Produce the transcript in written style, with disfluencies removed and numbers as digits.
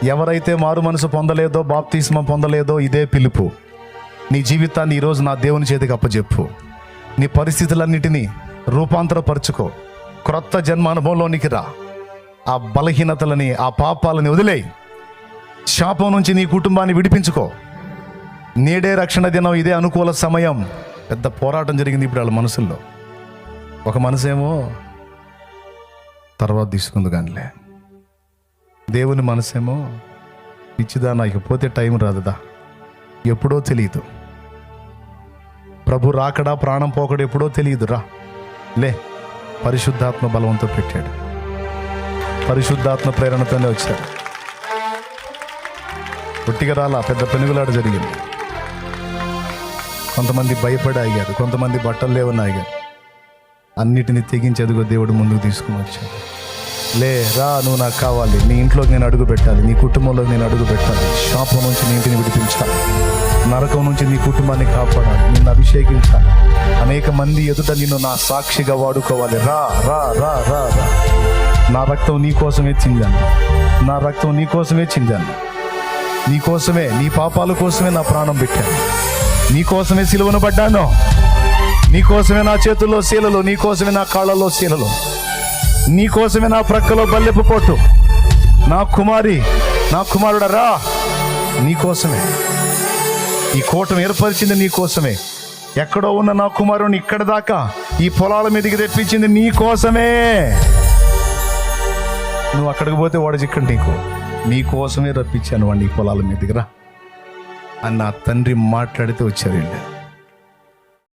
ఎవరైతే మారు మనసు పొందలేదో, బాప్తిస్మం పొందలేదో, ఇదే పిలుపు. నీ జీవితాన్ని ఈరోజు నా దేవుని చేతికి అప్పచెప్పు. నీ పరిస్థితులన్నిటినీ రూపాంతరపరుచుకో. క్రొత్త జన్మ అనుభవంలోనికి రా. ఆ బలహీనతలని, ఆ పాపాలని వదిలేయి. శాపం నుంచి నీ కుటుంబాన్ని విడిపించుకో. నేడే రక్షణ దినం, ఇదే అనుకూల సమయం. పెద్ద పోరాటం జరిగింది ఇప్పుడు వాళ్ళ మనసుల్లో. ఒక మనసేమో తర్వాత తీసుకుంది కానిలే, దేవుని మనసేమో పిచ్చిదా, నాకు పోతే టైం రాదుదా, ఎప్పుడో తెలియదు. ప్రభు రాకడా, ప్రాణం పోకడా ఎప్పుడో తెలియదు. రా లే, పరిశుద్ధాత్మ బలవంతో పెట్టాడు. పరిశుద్ధాత్మ ప్రేరణతోనే వచ్చారు. ఒట్టిగా రాలా, పెద్ద పెనుగులాట జరిగింది. కొంతమంది భయపడి ఆగారు, కొంతమంది బట్టలు లేవని ఆగారు. అన్నిటినీ తెగించేదిగో దేవుడు ముందుకు తీసుకుని వచ్చాడు. లే, రా, నువ్వు నాకు కావాలి. నీ ఇంట్లోకి నేను అడుగు పెట్టాలి, నీ కుటుంబంలోకి నేను అడుగు పెట్టాలి. శాపం నుంచి నీ ఇంటిని విడిపించాలి, నరకం నుంచి నీ కుటుంబాన్ని కాపాడాలి, నిన్ను అభిషేకించాలి. అనేక మంది ఎదుట నిన్ను నా సాక్షిగా వాడుకోవాలి. రా రా రా రా రా. నా రక్తం నీ కోసమే చిందాను, నా రక్తం నీ కోసమే చిందాను. నీ కోసమే, నీ పాపాల కోసమే నా ప్రాణం పెట్టాను. నీ కోసమే సిలువను పడ్డాను. నీ కోసమే నా చేతుల్లో శీలలు, నీ కోసమే నా కాళ్ళలో శీలలు, నీ కోసమే నా ప్రక్కలో బల్లెపు పోటు. నా కుమారి, నా కుమారుడా రా, నీ కోసమే. ఈ కూటమి ఏర్పరిచింది నీ కోసమే. ఎక్కడో ఉన్న నా కుమారుని ఇక్కడ దాకా ఈ పొలాల మీదకి తెప్పించింది నీ కోసమే. నువ్వు అక్కడికి పోతే వాడు చిక్కడ నీ కోసమే రప్పించాను వాడిని ఈ పొలాల మీదకి రా అని నా తండ్రి మాట్లాడితే వచ్చారు వీళ్ళు.